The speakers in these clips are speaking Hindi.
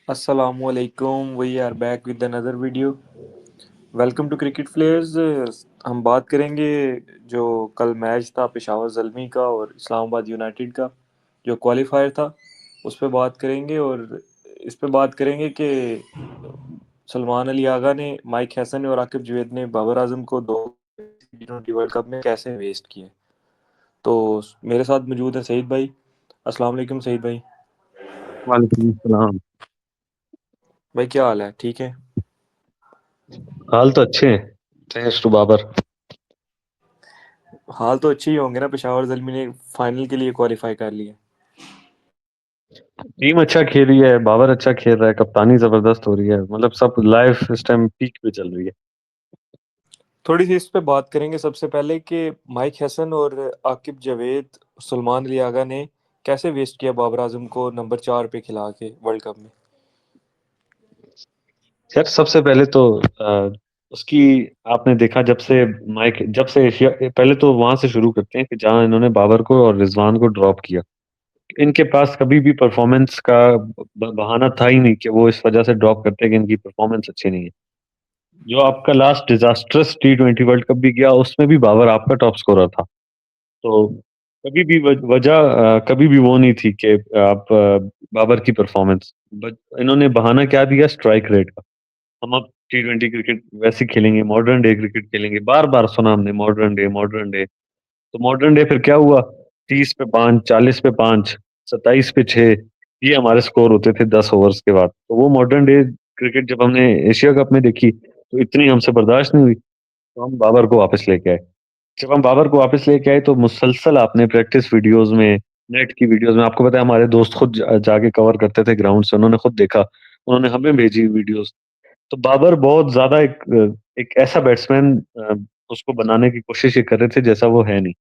Assalamualaikum. We are back with another video. Welcome to cricket players. हम बात करेंगे जो कल मैच था पेशावर ज़ल्मी का और इस्लामाबाद यूनाइटेड का, जो क्वालिफायर था, उस पर बात करेंगे। और इस पे बात करेंगे कि सलमान अली आगा ने, माइक हैसन और आकिब जवेद ने बाबर आजम को दो T20 वर्ल्ड कप में कैसे वेस्ट किए। तो मेरे साथ मौजूद है सईद भाई। अस्सलाम वालेकुम सईद भाई। वालेकुम सलाम। भाई क्या हाल है, ठीक है? हाल तो अच्छे हैं। Thanks to Babar. हाल तो अच्छे ही होंगे ना, पेशावर ज़ल्मी ने फाइनल के लिए क्वालिफाई कर लिया। टीम अच्छा खेल रही है, बाबर अच्छा खेल रहा है, कप्तानी जबरदस्त हो रही है, मतलब सब लाइफ इस टाइम पीक पे चल रही है। थोड़ी सी इस पे बात करेंगे सबसे पहले कि माइक हसन और आकिब जावेद, सलमान अली आगा ने कैसे वेस्ट किया बाबर आजम को नंबर 4 पे खिला के वर्ल्ड कप में। यार सबसे पहले तो उसकी आपने देखा जब से एशिया, पहले तो वहां से शुरू करते हैं कि जहां इन्होंने बाबर को और रिजवान को ड्रॉप किया। इनके पास कभी भी परफॉर्मेंस का बहाना था ही नहीं कि वो इस वजह से ड्रॉप करते हैं कि इनकी परफॉर्मेंस अच्छी नहीं है। जो आपका last disastrous T20 world cup भी गया, उसमें भी बाबर आपका टॉप स्कोरर था। तो कभी भी कभी भी वो नहीं थी कि आप बाबर की परफॉर्मेंस। इन्होंने बहाना क्या दिया, स्ट्राइक रेट का। हम अब T20 क्रिकेट वैसे खेलेंगे, मॉडर्न डे क्रिकेट खेलेंगे, बार बार सुना हमने मॉडर्न डे मॉडर्न डे। तो मॉडर्न डे फिर क्या हुआ? 30 पे 5, 40 पे 5, 27 पे 6, ये हमारे स्कोर होते थे 10 ओवर्स के बाद। तो वो मॉडर्न डे क्रिकेट जब हमने एशिया कप में देखी तो इतनी हमसे बर्दाश्त नहीं हुई, तो हम बाबर को वापस लेके आए। जब हम बाबर को वापस लेके आए तो मुसलसल आपने प्रैक्टिस वीडियोस में, नेट की वीडियोस में, आपको पता है हमारे दोस्त खुद जाके कवर करते थे ग्राउंड से, उन्होंने खुद देखा, उन्होंने हमें भेजी वीडियोस। तो बाबर बहुत ज्यादा एक ऐसा बैट्समैन उसको बनाने की कोशिश ये कर रहे थे जैसा वो है नहीं।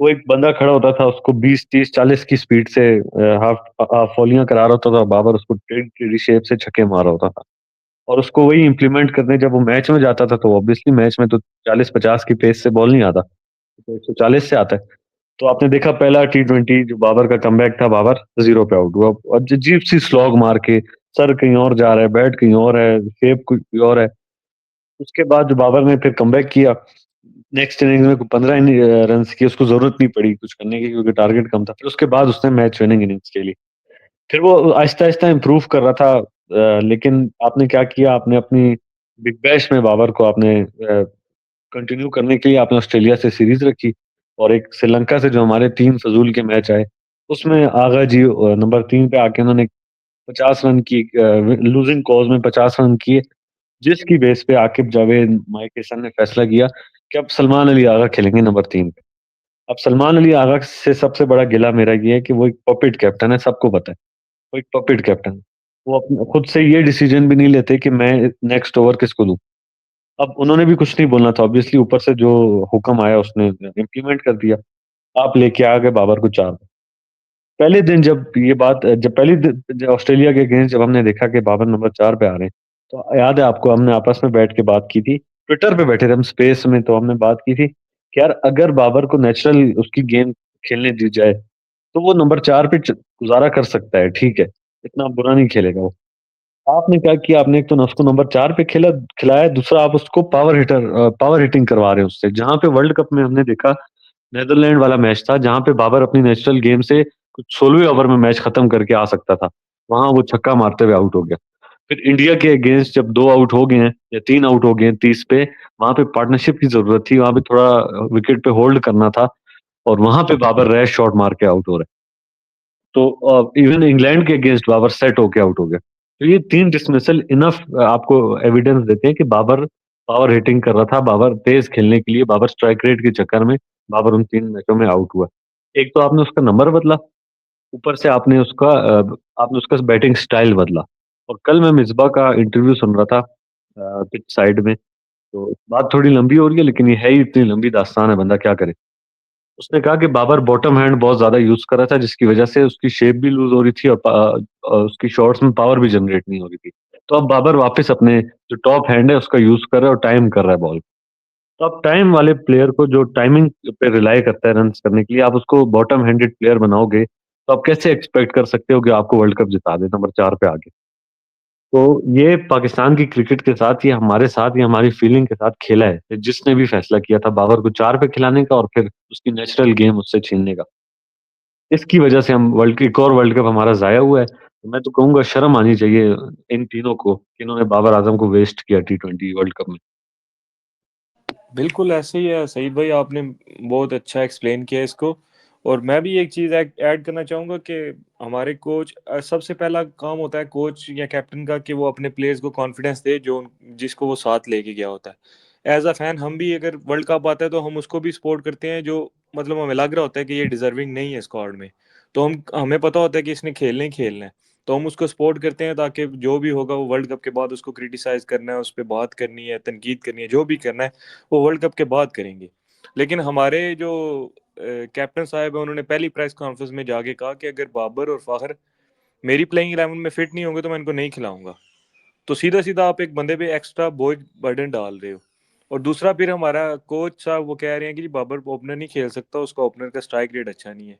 वो एक बंदा खड़ा होता था, उसको 20 30 40 की स्पीड से हाफ हाफ वॉलियां करा रहा होता था, बाबर उसको टेढ़ी टेढ़ी शेप से छक्के मार रहा होता था। और उसको वही इंप्लीमेंट करने जब वो मैच में जाता था तो ऑब्वियसली मैच में तो 40 50 की पेस से बॉल नहीं आता, तो 140 से आता है। तो आपने देखा पहला T20 जो बाबर का कमबैक था, बाबर जीरो पे आउट हुआ और अजीब सी स्लॉग मार के, सर कहीं और जा रहा है, बैट कहीं और है, शेप कोई और है। उसके बाद जो बाबर ने फिर कमबैक किया, नेक्स्ट इनिंग्स में 15 रन की, उसको जरूरत नहीं पड़ी कुछ करने की क्योंकि टारगेट कम था। फिर उसके बाद उसने मैच विनिंग इनिंग्स खेली। फिर वो आहिस्ता आहिस्ता इम्प्रूव कर रहा था। लेकिन आपने क्या किया, आपने अपनी बिग बैश में बाबर को आपने कंटिन्यू करने के लिए आपने ऑस्ट्रेलिया से सीरीज रखी। और एक श्रीलंका से जो हमारे 3 फजूल के मैच आए, उसमें आगा जी नंबर 3 पे आके उन्होंने 50 रन की, लूजिंग कॉज में 50 रन किए, जिसकी बेस पे आकिब जावेद, माइक हेसन ने फैसला किया कि अब सलमान अली आगा खेलेंगे नंबर 3 पे। अब सलमान अली आगा से सबसे बड़ा गिला मेरा ये है कि वो एक पपेट कैप्टन है, सबको पता है। वो एक पपेट कैप्टन है। वो अपने खुद से ये डिसीजन भी नहीं लेते कि मैं नेक्स्ट ओवर किसको दूं। अब उन्होंने भी कुछ नहीं बोलना था, ऑब्वियसली ऊपर से जो हुक्म आया उसने इम्प्लीमेंट कर दिया। आप लेके आ गए बाबर को 4। पहले दिन जब जब ऑस्ट्रेलिया के अगेंस्ट जब हमने देखा कि बाबर नंबर 4 पे आ रहे हैं, तो याद है आपको, हमने आपस में बैठ के बात की थी, ट्विटर पे बैठे थे हम स्पेस में, तो हमने बात की थी कि यार अगर बाबर को नेचुरल उसकी गेम खेलने दी जाए तो वो नंबर 4 पे गुजारा कर सकता है, ठीक है, इतना बुरा नहीं खेलेगा वो। आपने क्या किया, आपने एक तो उसको नंबर 4 पे खिलाया, दूसरा आप उसको पावर हिटिंग करवा रहे हैं उससे, जहां पे वर्ल्ड कप में हमने देखा नेदरलैंड वाला मैच था जहां पे बाबर अपनी नेचुरल गेम से कुछ 16वें ओवर में मैच खत्म करके आ सकता था, वहां वो छक्का मारते हुए आउट हो गया। फिर इंडिया के अगेंस्ट जब 2 आउट हो गए हैं या 3 आउट हो गए हैं 30 पे, वहां पे पार्टनरशिप की जरूरत थी, वहां पे थोड़ा विकेट पे होल्ड करना था, और वहां पे बाबर रैश शॉट मार के आउट हो रहा है। तो इवन इंग्लैंड के अगेंस्ट बाबर सेट होके आउट हो गया। तो ये 3 डिसमिसल इनफ आपको एविडेंस देते हैं कि बाबर पावर हिटिंग कर रहा था, बाबर तेज खेलने के लिए, बाबर स्ट्राइक रेट के चक्कर में बाबर उन 3 मैचों में आउट हुआ। एक तो आपने उसका नंबर बदला, ऊपर से आपने उसका बैटिंग स्टाइल बदला। और कल मैं मिसबा का इंटरव्यू सुन रहा था पिच साइड में, तो बात थोड़ी लंबी हो रही है लेकिन ये है ही इतनी लंबी दास्तान है, बंदा क्या करे। उसने कहा कि बाबर बॉटम हैंड बहुत ज्यादा यूज कर रहा था, जिसकी वजह से उसकी शेप भी लूज हो रही थी और उसकी शॉट्स में पावर भी जनरेट नहीं हो रही थी। तो अब बाबर वापस अपने जो टॉप हैंड है उसका यूज कर रहा है और टाइम कर रहा है बॉल। तो आप टाइम वाले प्लेयर को जो टाइमिंग पे रिलाई करता है रन करने के लिए, आप उसको बॉटम हैंडेड प्लेयर बनाओगे तो आप कैसे एक्सपेक्ट कर सकते हो कि आपको वर्ल्ड कप जिता दे नंबर 4 पे आके। तो ये पाकिस्तान की क्रिकेट के साथ, ये हमारे साथ, ये हमारी फीलिंग के साथ खेला है, जिसने भी फैसला किया था बाबर को 4 पे खिलाने का और फिर उसकी नेचुरल गेम उससे छीनने का। इसकी वजह से हम एक और वर्ल्ड कप हमारा ज़ाया हुआ है। तो मैं तो कहूँगा शर्म आनी चाहिए इन तीनों को कि इन्होंने बाबर आज़म को वेस्ट किया T20 वर्ल्ड कप में। बिल्कुल ऐसे ही है सईद भाई, आपने बहुत अच्छा एक्सप्लेन किया इसको। और मैं भी एक चीज़ ऐड करना चाहूँगा कि हमारे कोच, सबसे पहला काम होता है कोच या कैप्टन का कि वो अपने प्लेयर्स को कॉन्फिडेंस दे जो जिसको वो साथ लेके गया होता है। एज अ फैन हम भी अगर वर्ल्ड कप आता है तो हम उसको भी सपोर्ट करते हैं जो मतलब हमें लग रहा होता है कि ये डिजर्विंग नहीं है स्क्वाड में। तो हमें पता होता है कि इसने खेलना ही खेलना है, तो हम उसको सपोर्ट करते हैं ताकि जो भी होगा वो वर्ल्ड कप के बाद उसको क्रिटिसाइज करना है, उस पर बात करनी है, तनकीद करनी है, जो भी करना है वो वर्ल्ड कप के बाद करेंगे। लेकिन हमारे जो कैप्टन साहब है उन्होंने पहली प्रेस कॉन्फ्रेंस में जाके कहा कि अगर बाबर और फाखर मेरी प्लेइंग 11 में फिट नहीं होंगे तो मैं इनको नहीं खिलाऊंगा। तो सीधा सीधा आप एक बंदे पे एक्स्ट्रा बोझ बर्डन डाल रहे हो। और दूसरा फिर हमारा कोच साहब वो कह रहे हैं कि जी बाबर ओपनर नहीं खेल सकता, उसका ओपनर का स्ट्राइक रेट अच्छा नहीं है।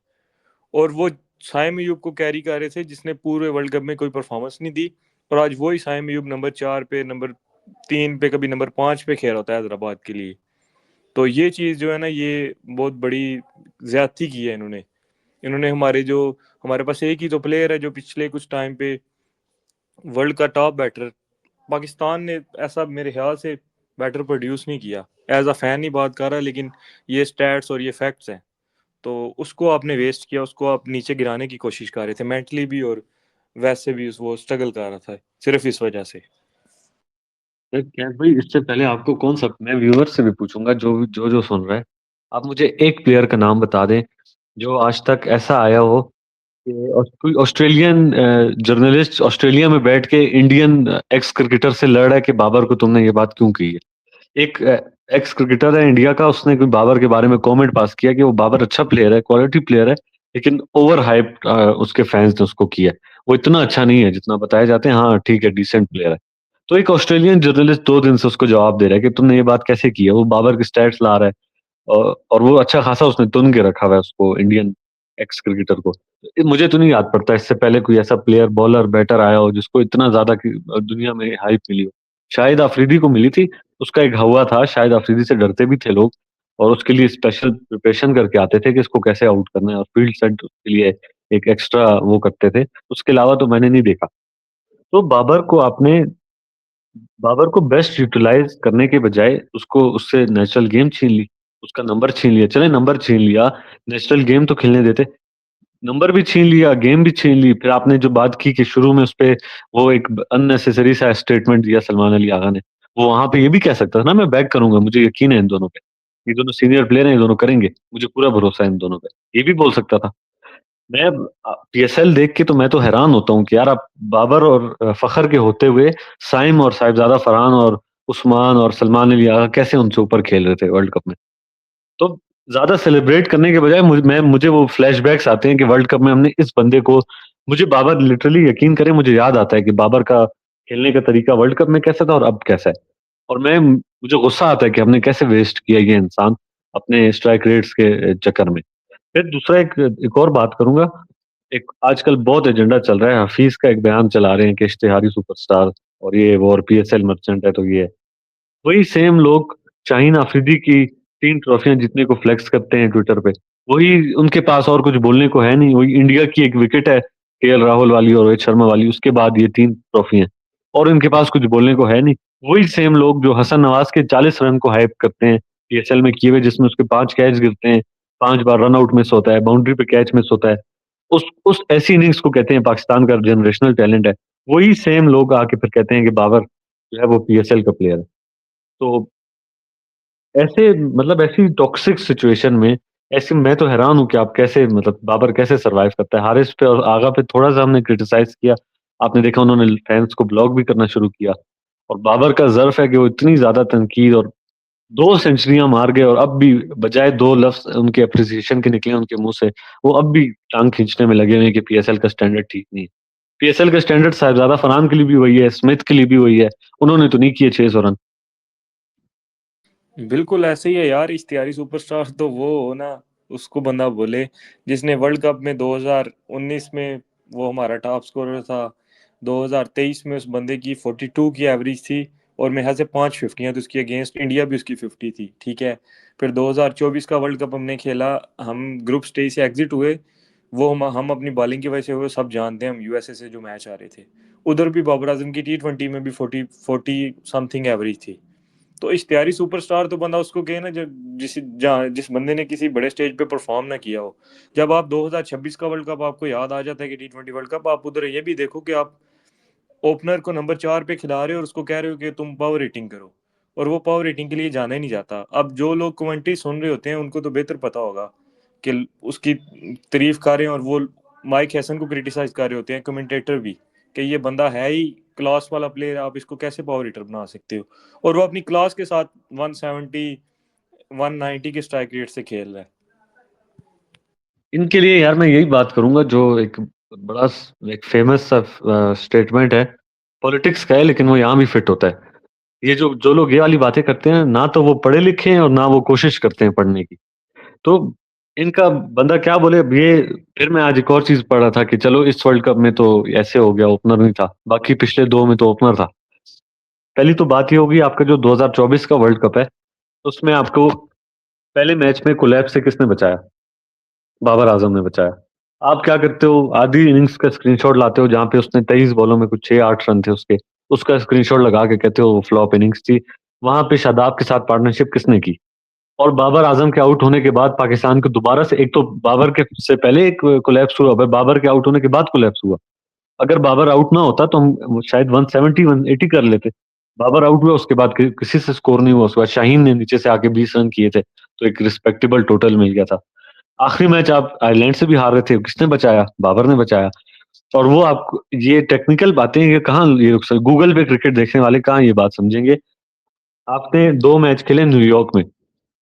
और वो साइम अयूब को कैरी कर रहे थे जिसने पूरे वर्ल्ड कप में कोई परफॉर्मेंस नहीं दी। और आज वही साइम अयूब नंबर 4 पे, नंबर 3 पे, कभी नंबर 5 पे खेल होता है हैदराबाद के लिए। तो ये चीज़ जो है ना, ये बहुत बड़ी ज्यादती की है इन्होंने। इन्होंने हमारे पास एक ही तो प्लेयर है जो पिछले कुछ टाइम पे वर्ल्ड का टॉप बैटर, पाकिस्तान ने ऐसा मेरे ख्याल से बैटर प्रोड्यूस नहीं किया। एज अ फैन ही बात कर रहा है, लेकिन ये स्टैट्स और ये फैक्ट्स हैं। तो उसको आपने वेस्ट किया, उसको आप नीचे गिराने की कोशिश कर रहे थे मेंटली भी, और वैसे भी वो स्ट्रगल कर रहा था सिर्फ इस वजह से। कैफ भाई, इससे पहले आपको कौन सा, मैं व्यूअर से भी पूछूंगा जो सुन रहा है, आप मुझे एक प्लेयर का नाम बता दें जो आज तक ऐसा आया हो कि कोई ऑस्ट्रेलियन जर्नलिस्ट ऑस्ट्रेलिया में बैठ के इंडियन एक्स क्रिकेटर से लड़ रहा है कि बाबर को तुमने ये बात क्यों की है। एक एक्स क्रिकेटर है इंडिया का, उसने कोई बाबर के बारे में कमेंट पास किया कि वो बाबर अच्छा प्लेयर है, क्वालिटी प्लेयर है, लेकिन ओवर हाइप उसके फैंस ने उसको किया, वो इतना अच्छा नहीं है जितना बताया जाते हैं, हाँ ठीक है डिसेंट प्लेयर है। तो एक ऑस्ट्रेलियन जर्नलिस्ट 2 दिन से उसको जवाब दे रहा है कि तुमने ये बात कैसे की है, वो बाबर की स्टैट्स ला रहा है, और वो अच्छा खासा उसने तुन के रखा हुआ है उसको, इंडियन एक्स क्रिकेटर को। मुझे तो नहीं याद पड़ता इससे पहले कोई ऐसा प्लेयर, बॉलर, बैटर आया हो जिसको इतना ज्यादा दुनिया में हाइप मिली हो। शाहिद अफरीदी को मिली थी, उसका एक हवा था, शायद अफरीदी से डरते भी थे लोग, और उसके लिए स्पेशल प्रिपरेशन करके आते थे कि इसको कैसे आउट करना है, और फील्ड सेट उसके लिए एक एक्स्ट्रा वो करते थे। उसके अलावा तो मैंने नहीं देखा। तो बाबर को बेस्ट यूटिलाइज करने के बजाय उसको उससे नेचुरल गेम छीन ली, उसका नंबर छीन लिया, चले नंबर छीन लिया, नेचुरल गेम तो खेलने देते। नंबर भी छीन लिया, गेम भी छीन ली, फिर आपने जो बात की कि शुरू में उस पे वो एक अननेसेसरी सा स्टेटमेंट दिया सलमान अली आगा ने, वो वहां पे ये भी कह सकता था ना मैं बैक करूंगा, मुझे यकीन है इन दोनों पे, ये दोनों सीनियर प्लेयर हैं, ये दोनों करेंगे, मुझे पूरा भरोसा है इन दोनों पे, ये भी बोल सकता था। मैं पीएसएल देख के तो मैं तो हैरान होता हूँ कि यार आप बाबर और फखर के होते हुए साइम और साहिबजादा फरहान और उस्मान और सलमान अली आगा कैसे उनसे ऊपर खेल रहे थे वर्ल्ड कप में। तो ज्यादा सेलिब्रेट करने के बजाय मुझे वो फ्लैशबैक्स आते हैं कि वर्ल्ड कप में हमने इस बंदे को, मुझे बाबर लिटरली यकीन करें मुझे याद आता है कि बाबर का खेलने का तरीका वर्ल्ड कप में कैसा था और अब कैसा है। और मुझे गुस्सा आता है कि हमने कैसे वेस्ट किया ये इंसान अपने स्ट्राइक रेट्स के चक्कर में। फिर दूसरा एक और बात करूंगा। एक आजकल बहुत एजेंडा चल रहा है, हफीज का एक बयान चला रहे हैं कि इश्तिहारी सुपरस्टार और ये वो और पीएसएल मर्चेंट है, तो ये है। वही सेम लोग शाहीन अफरीदी की 3 ट्रॉफियां जीतने को फ्लेक्स करते हैं ट्विटर पे, वही उनके पास और कुछ बोलने को है नहीं, वही इंडिया की एक विकेट है केएल राहुल वाली और रोहित शर्मा वाली, उसके बाद ये 3 ट्रॉफी हैं, और इनके पास कुछ बोलने को है नहीं। वही सेम लोग जो हसन नवाज के 40 रन को हाइप करते हैं पीएसएल में किए हुए, जिसमें उसके 5 कैच गिरते हैं, 5 बार रन आउट मिस होता है, बाउंड्री पे कैच मिस होता है, उस ऐसी इनिंग्स को कहते हैं पाकिस्तान का जनरेशनल टैलेंट है। वही सेम लोग आके फिर कहते हैं कि बाबर जो है वो पीएसएल का प्लेयर है। तो ऐसे मतलब ऐसी टॉक्सिक सिचुएशन में, ऐसे मैं तो हैरान हूँ कि आप कैसे, मतलब बाबर कैसे सरवाइव करता है। हारिस पे और आगा पे थोड़ा सा हमने क्रिटिसाइज किया, आपने देखा उन्होंने फैंस को ब्लॉक भी करना शुरू किया, और बाबर का जर्फ है कि वो इतनी ज्यादा तनकीद और 2 सेंचुरियां मार गए, और अब भी बजाय 2 लफ्ज उनके अप्रिसिएशन के निकले उनके मुंह से, वो अब भी टांग खींचने में लगे हुए हैं कि पीएसएल का स्टैंडर्ड ठीक नहीं है। पीएसएल का स्टैंडर्ड साहिबजादा फरहान के लिए भी वही है, स्मिथ के लिए भी वही है, उन्होंने तो नहीं किए 600 रन। बिल्कुल ऐसे ही है यार, इश्तिहारी सुपरस्टार तो वो हो ना, उसको बंदा बोले जिसने वर्ल्ड कप में 2019 में वो हमारा टॉप स्कोरर था। 2023 में उस बंदे की 42 की एवरेज थी, और मेरे ख्याल से 5 फिफ्टियाँ तो उसकी अगेंस्ट, इंडिया भी उसकी 50 थी, ठीक है। फिर 2024 का वर्ल्ड कप हमने खेला, हम ग्रुप स्टेज से एग्जिट हुए। वो हम अपनी बॉलिंग की वजह से हुए, सब जानते हैं, हम यूएसए से जो मैच आ रहे थे, उधर भी बाबर आजम की T20 में भी 40 समथिंग एवरेज थी। तो इश्तिहारी सुपरस्टार तो बंदा उसको कहे ना, जब जिस बंदे ने किसी बड़े स्टेज पे परफॉर्म ना किया हो। जब आप 2026 का वर्ल्ड कप आपको याद आ जाता है कि T20 वर्ल्ड कप, आप उधर ये भी देखो कि आप ओपनर को नंबर 4 पे खिला रहे हो और उसको कह रहे हो कि तुम पावर रेटिंग करो, और वो पावर रेटिंग के लिए जाना ही नहीं जाता। अब जो लोग कमेंट्री सुन रहे होते हैं उनको तो बेहतर पता होगा कि उसकी तारीफ कर रहे हैं, और वो माइक हैसन को क्रिटिसाइज कर रहे होते हैं कमेंटेटर भी, कि ये बंदा है ही क्लास वाला प्लेयर, आप इसको कैसे पावर हिटर बना सकते हो। और वो अपनी क्लास के साथ 170 190 के स्ट्राइक रेट से खेल रहा है। इनके लिए यार मैं यही बात करूंगा, जो एक बड़ा एक फेमस सा स्टेटमेंट है, पॉलिटिक्स का है लेकिन वो यहाँ भी फिट होता है। ये जो जो लोग ये वाली बातें करते हैं, ना तो वो पढ़े लिखे हैं और ना वो कोशिश करते हैं पढ़ने की। तो इनका बंदा क्या बोले अब ये। फिर मैं आज एक और चीज पढ़ रहा था कि चलो इस वर्ल्ड कप में तो ऐसे हो गया, ओपनर नहीं था, बाकी पिछले दो में तो ओपनर था। पहली तो बात ये होगी, आपका जो 2024 का वर्ल्ड कप है उसमें आपको पहले मैच में कोलैप्स से किसने बचाया? बाबर आजम ने बचाया। आप क्या करते हो, आधी इनिंग्स का स्क्रीनशॉट लाते हो जहां पे उसने 23 बॉलों में कुछ 6-8 रन थे उसके, उसका स्क्रीनशॉट लगा के कहते हो फ्लॉप इनिंग्स थी। वहां पे शादाब के साथ पार्टनरशिप किसने की? और बाबर आजम के आउट होने के बाद पाकिस्तान को दोबारा से, एक तो बाबर के से पहले एक कोलैप्स हुआ, फिर बाबर के आउट होने के बाद कोलैप्स हुआ। अगर बाबर आउट ना होता तो हम शायद 170 180 कर लेते। बाबर आउट हुआ, उसके बाद किसी से स्कोर नहीं हुआ, उसके बाद शाहीन ने नीचे से आके 20 रन किए थे, तो एक रिस्पेक्टेबल टोटल मिल गया था। आखिरी मैच आप आयरलैंड से भी हार रहे थे, किसने बचाया? बाबर ने बचाया। और वो आप, ये टेक्निकल बातें ये कहाँ, ये गूगल पे क्रिकेट देखने वाले कहाँ ये बात समझेंगे। आपने दो मैच खेले न्यूयॉर्क में,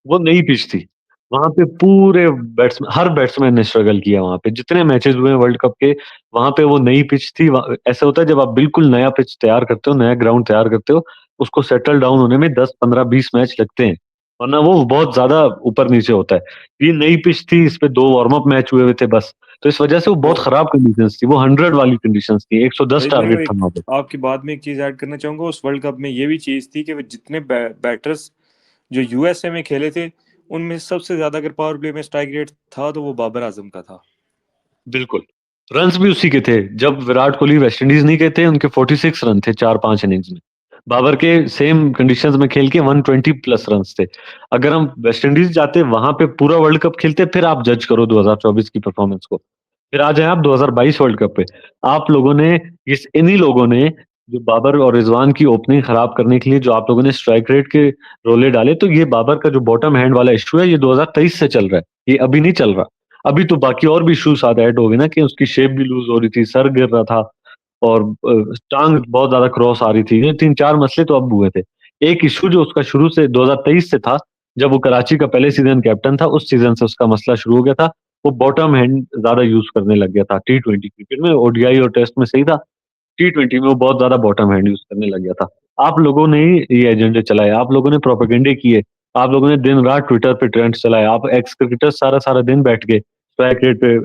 वो नई पिच थी। वहां पे पूरे बैट्समैन, हर बैट्समैन ने स्ट्रगल किया वहां पे, जितने मैचेस हुए वर्ल्ड कप के। वहां पे वो नई पिच थी। ऐसा होता है जब आप बिल्कुल नया पिच तैयार करते हो, नया ग्राउंड तैयार करते हो, उसको सेटल डाउन होने में 10 15 20 मैच लगते हैं, वरना वो बहुत ज्यादा ऊपर नीचे होता है। ये नई पिच थी, इस पे दो वार्म अप मैच हुए हुए थे बस। तो इस वजह से वो बहुत और खराब कंडीशंस थी, वो 100 वाली कंडीशंस थी, 110 भाई, मैं टारगेट था एक वहां पे। आपकी बात में एक चीज ऐड करना चाहूंगा, उस वर्ल्ड कप में ये भी चीज थी कि वो जितने बैटर्स जो यूएसए में खेले थे, उनमें सबसे ज्यादा अगर पावर प्ले में स्ट्राइक रेट था तो वो बाबर आजम का था। बिल्कुल। रन्स भी उसी के थे। जब विराट कोहली वेस्ट इंडीज नहीं गए थे, उनके 46 रन थे 4 5 इनिंग्स में। बाबर के सेम कंडीशंस में खेल के 120 प्लस रन्स थे। अगर हम वेस्ट इंडीज जाते, वहां पे पूरा वर्ल्ड कप खेलते, फिर आप जज करो 2024 की परफॉर्मेंस को। फिर आ जाए आप 2022 वर्ल्ड कप पे। आप लोगों ने, इस इन्हीं लोगों ने, जो बाबर और रिजवान की ओपनिंग खराब करने के लिए जो आप लोगों ने स्ट्राइक रेट के रोले डाले, तो ये बाबर का जो बॉटम हैंड वाला इशू है, ये 2023 से चल रहा है, ये अभी नहीं चल रहा। अभी तो बाकी और भी इश्यूज साथ ऐड हो गए ना, कि उसकी शेप भी लूज हो रही थी, सर गिर रहा था, और टांग बहुत ज्यादा क्रॉस आ रही थी। ये 3 4 मसले तो अब हुए थे। एक इशू जो उसका शुरू से 2023 से था, जब वो कराची का पहले सीजन कैप्टन था, उस सीजन से उसका मसला शुरू हो गया था। वो बॉटम हैंड ज्यादा यूज करने लग गया था T20 क्रिकेट में, ओडीआई और टेस्ट में सही था, T20 में वो बहुत ज्यादा बॉटम हैंड यूज करने लग गया था। आप लोगों ने ही ये एजेंडे चलाए, आप लोगों ने प्रोपेगेंडे किए, आप लोगों ने दिन रात ट्विटर पे ट्रेंड चलाए। आप एक्स क्रिकेटर सारा सारा दिन बैठ के स्ट्राइक रेट पे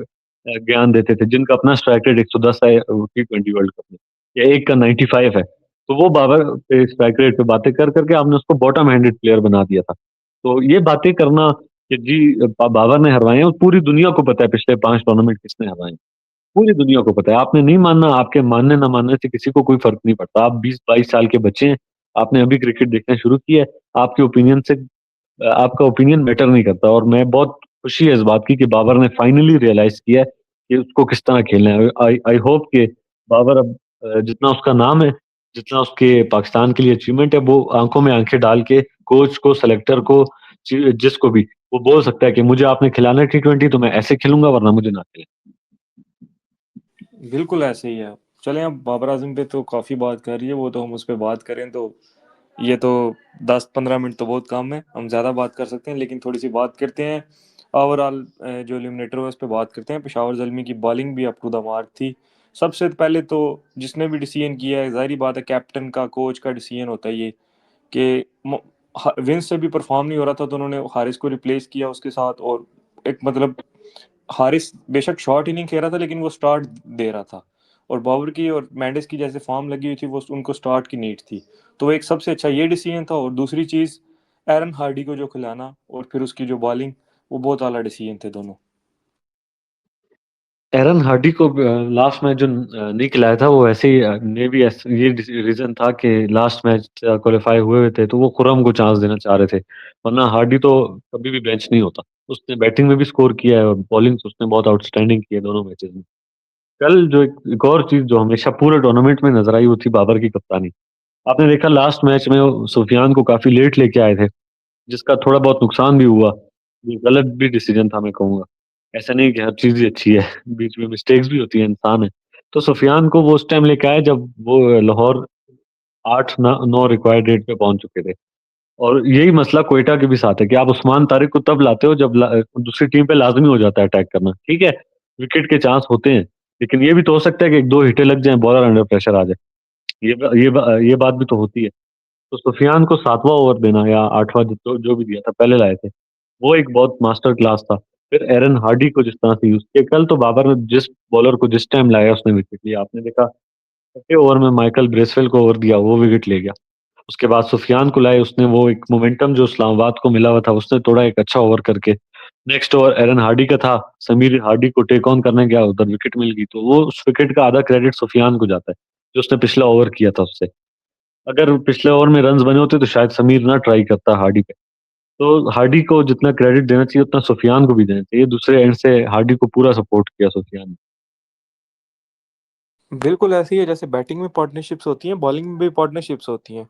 ज्ञान देते थे, जिनका अपना स्ट्राइक रेट 110 है T20 वर्ल्ड कप में, या एक का 95 है। तो वो बाबर पे स्ट्राइक रेट पे बातें कर करके आपने उसको बॉटम हैंडेड प्लेयर बना दिया था। तो ये बातें करना कि जी बाबर ने हरवाए हैं, और पूरी दुनिया को पता है पिछले 5 टूर्नामेंट किसने हरवाए हैं। पूरी दुनिया को पता है। आपने नहीं मानना, आपके मानने ना मानने से किसी को कोई फर्क नहीं पड़ता। आप 20 22 साल के बच्चे हैं, आपने अभी क्रिकेट देखना शुरू किया है। आपके ओपिनियन से, आपका ओपिनियन मैटर नहीं करता। और मैं बहुत खुशी है इस बात की कि बाबर ने फाइनली रियलाइज किया है कि उसको किस तरह खेलना है। आई आई होप कि बाबर अब जितना उसका नाम है, जितना उसके पाकिस्तान के लिए अचीवमेंट है, वो आंखों में आंखें डाल के कोच को, सेलेक्टर को, जिसको भी, वो बोल सकता है कि मुझे आपने खिलाना है T20 तो मैं ऐसे खेलूंगा, वरना मुझे ना खेले। बिल्कुल ऐसे ही है। चलें, अब बाबर आजम पे तो काफ़ी बात कर रही है, वो तो हम उस पर बात करें तो ये तो 10 15 मिनट तो बहुत कम है, हम ज़्यादा बात कर सकते हैं, लेकिन थोड़ी सी बात करते हैं ओवरऑल। जो एलिमिनेटर है उस पर बात करते हैं। पेशावर जल्मी की बॉलिंग भी अप टू द मार्क थी। सबसे पहले तो जिसने भी डिसीजन किया है, जाहिर बात है कैप्टन का, कोच का डिसीजन होता है ये, कि विंस से भी परफॉर्म नहीं हो रहा था तो उन्होंने हारिस को रिप्लेस किया उसके साथ। और एक मतलब हारिस बेशक शॉट ही नहीं खेल रहा था, लेकिन वो स्टार्ट दे रहा था। और बाबर की और मेंडिस की जैसे फॉर्म लगी हुई थी, वो उनको स्टार्ट की नीड थी। तो एक सबसे अच्छा ये डिसीजन था। और दूसरी चीज़, एरन हार्डी को जो खिलाना और फिर उसकी जो बॉलिंग, वो बहुत आला डिसीजन थे दोनों। एरन हार्डी को लास्ट मैच जो नहीं खिलाया था, वो ऐसे ही ने भी ये रीजन था कि लास्ट मैच क्वालिफाई हुए हुए थे, तो वो खुरम को चांस देना चाह रहे थे। वरना हार्डी तो कभी भी बेंच नहीं होता। उसने बैटिंग में भी स्कोर किया है और बॉलिंग उसने बहुत आउटस्टैंडिंग की है दोनों मैचेस में। कल जो एक और चीज जो हमेशा पूरे टूर्नामेंट में नजर आई, वो थी बाबर की कप्तानी। आपने देखा लास्ट मैच में वो सुफियान को काफी लेट लेके आए थे, जिसका थोड़ा बहुत नुकसान भी हुआ। ये गलत भी डिसीजन था मैं कहूंगा। ऐसा नहीं कि हर चीज ही अच्छी है, बीच में मिस्टेक्स भी होती है, इंसान है। तो सुफियान को वो उस टाइम लेके आए जब वो लाहौर 8-9 रिक्वायर्ड रेट पे पहुंच चुके थे। और यही मसला कोयटा के भी साथ है कि आप उस्मान तारिक को तब लाते हो जब दूसरी टीम पे लाजमी हो जाता है अटैक करना। ठीक है, विकेट के चांस होते हैं, लेकिन ये भी तो हो सकता है कि एक दो हिटें लग जाएं, बॉलर अंडर प्रेशर आ जाए। ये बात भी तो होती है। तो सुफियान को 7वां ओवर देना या 8वां, जो भी दिया था पहले लाए थे, वो एक बहुत मास्टर क्लास था। फिर एरन हार्डी को जिस तरह से यूज किया कल, तो बाबर ने जिस बॉलर को जिस टाइम लाया उसने विकेट लिया। आपने देखा, छठे ओवर में माइकल ब्रेसवेल को ओवर दिया, वो विकेट ले गया। उसके बाद सुफियान को लाए, उसने वो एक मोमेंटम जो इस्लामाबाद को मिला हुआ था उसने तोड़ा एक अच्छा ओवर करके। नेक्स्ट ओवर एरन हार्डी का था, समीर हार्डी को टेक ऑन करने गया, उधर विकेट मिल गई, तो वो उस विकेट का आधा क्रेडिट सुफियान को जाता है, जो उसने पिछला ओवर किया था उससे। अगर पिछले ओवर में रन्स बने होते तो शायद समीर ना ट्राई करता हार्डी पे। तो हार्डी को जितना क्रेडिट देना चाहिए उतना सुफियान को भी देना चाहिए। दूसरे एंड से हार्डी को पूरा सपोर्ट किया सुफियान ने। बिल्कुल ऐसे ही है, जैसे बैटिंग में पार्टनरशिप्स होती हैं, बॉलिंग में भी पार्टनरशिप्स होती हैं।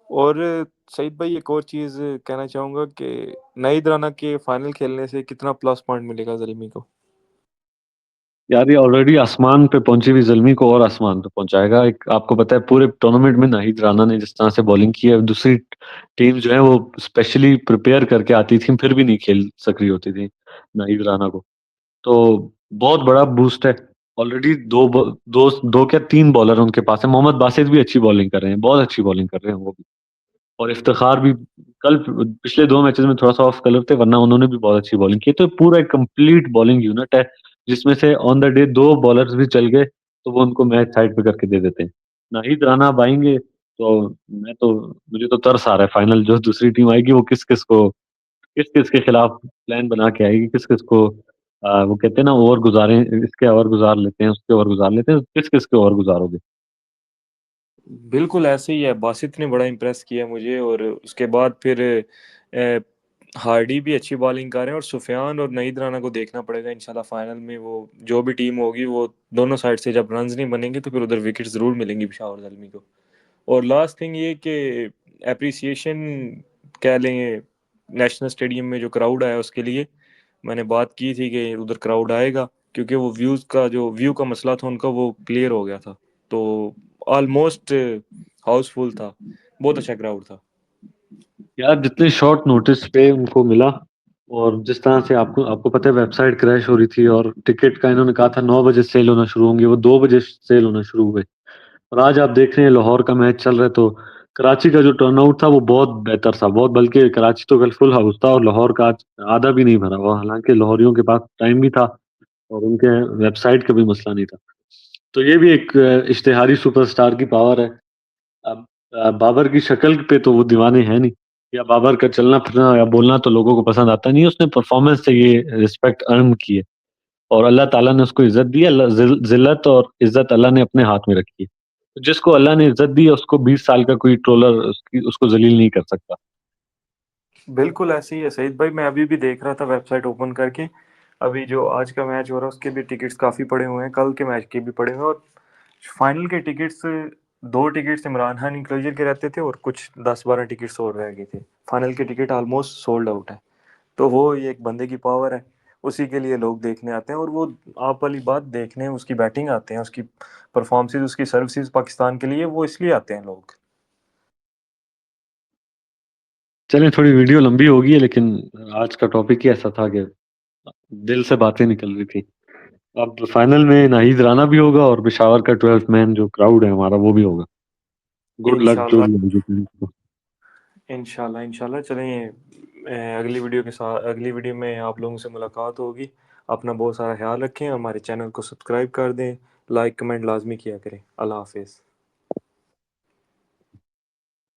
और सईद भाई, एक और चीज़ कहना चाहूँगा कि नईद राना के फाइनल खेलने से कितना प्लस पॉइंट मिलेगा जलीमी को। यार ये ऑलरेडी आसमान पे पहुंची हुई जल्मी को और आसमान पे पहुंचाएगा। एक आपको पता है पूरे टूर्नामेंट में नाहिद राना ने जिस तरह से बॉलिंग की है, दूसरी टीम जो है वो स्पेशली प्रिपेयर करके आती थी, फिर भी नहीं खेल सक रही होती थी नाहिद राना को। तो बहुत बड़ा बूस्ट है। ऑलरेडी दो क्या तीन बॉलर उनके पास है। मोहम्मद बासित भी अच्छी बॉलिंग कर रहे हैं, बहुत अच्छी बॉलिंग कर रहे हैं वो भी। और इफ्तिखार भी कल पिछले दो मैचेस में थोड़ा सा ऑफ कलर थे, वरना उन्होंने भी बहुत अच्छी बॉलिंग की। तो पूरा एक कंप्लीट बॉलिंग यूनिट है, जिसमें से ऑन द डे दो बॉलर्स भी चल गए तो वो उनको मैच साइड पे करके दे देते हैं। नाहिद राना अब आएंगे तो मुझे तो तरस आ रहा है, फाइनल जो दूसरी टीम आएगी वो किस किस के खिलाफ प्लान बना के आएगी, किस किस को वो कहते हैं ना, ओवर गुजारे, इसके ओवर गुजार लेते हैं, उसके ओवर गुजार लेते हैं, किस किस के ओवर गुजारोगे। बिल्कुल ऐसे ही है, बासित ने बड़ा इम्प्रेस किया मुझे। और उसके बाद फिर अ, हार्डी भी अच्छी बॉलिंग कर रहे हैं। और सुफियान और नईद राना को देखना पड़ेगा इंशाल्लाह फाइनल में। वो जो भी टीम होगी, वो दोनों साइड से जब रन्स नहीं बनेंगे तो फिर उधर विकेट ज़रूर मिलेंगी पेशावर ज़ल्मी को। और लास्ट थिंग ये कि एप्रिसिएशन कह लें, नेशनल स्टेडियम में जो क्राउड आया उसके लिए मैंने बात की थी कि उधर क्राउड आएगा, क्योंकि वो व्यू का मसला था उनका, वो क्लियर हो गया था। तो ऑलमोस्ट हाउसफुल था, बहुत अच्छा क्राउड था। यार जितने शॉर्ट नोटिस पे उनको मिला, और जिस तरह से आपको आपको पता है वेबसाइट क्रैश हो रही थी, और टिकट का इन्होंने कहा था 9 बजे सेल होना शुरू होंगे, वो 2 बजे सेल होना शुरू हुए। और आज आप देख रहे हैं लाहौर का मैच चल रहा है, तो कराची का जो टर्नआउट था वो बहुत बेहतर था, बहुत। बल्कि कराची तो कल फुल हाउस था, और लाहौर का आज आधा भी नहीं भरा हुआ, हालांकि लाहौरियों के पास टाइम भी था और उनके वेबसाइट का भी मसला नहीं था। तो ये भी एक इश्तिहारी सुपरस्टार की पावर है। अब बाबर की शक्ल पे तो वो दीवाने हैं नहीं, या बाबर का चलना फिरना या बोलना तो लोगों को पसंद आता नहीं है। उसने परफॉर्मेंस से ये रिस्पेक्ट अर्न की है, और अल्लाह ताला ने उसको इज्जत दी है। जिल्लत और इज्जत अल्लाह ने अपने हाथ में रखी है। तो जिसको अल्लाह ने इज्जत दी है, उसको 20 साल का कोई ट्रोलर उसको जलील नहीं कर सकता। बिल्कुल ऐसे ही है सईद भाई, मैं अभी भी देख रहा था वेबसाइट ओपन करके। अभी जो आज का मैच हो रहा है उसके भी टिकट्स काफ़ी पड़े हुए हैं, कल के मैच के भी पड़े हुए हैं। और फाइनल के टिकट्स, दो टिकट्स इमरान खान इंक्लोजर के रहते थे और कुछ 10-12 टिकट्स और रह गए थे। फाइनल के टिकट ऑलमोस्ट सोल्ड आउट है। तो वो ये एक बंदे की पावर है, उसी के लिए लोग देखने आते हैं। और वो आप वाली बात देखने उसकी बैटिंग आते हैं, उसकी परफॉर्मेंसेज, उसकी सर्विसेज पाकिस्तान के लिए, वो इसलिए आते हैं लोग। चलें, थोड़ी वीडियो लंबी होगी है, लेकिन आज का टॉपिक ही ऐसा था कि दिल से बातें निकल रही थी। अब फाइनल में नाहिद राना भी होगा, और पेशावर का 12th मैन जो क्राउड है हमारा वो भी होगा। गुड लक जो इंशाल्लाह, भी होगी। इंशाल्लाह, इंशाल्लाह। चलें, अगली वीडियो में आप लोगों से मुलाकात होगी। अपना बहुत सारा ख्याल रखें, हमारे चैनल को सब्सक्राइब कर दें, लाइक कमेंट लाजमी किया करें। अल्लाह हाफिज़।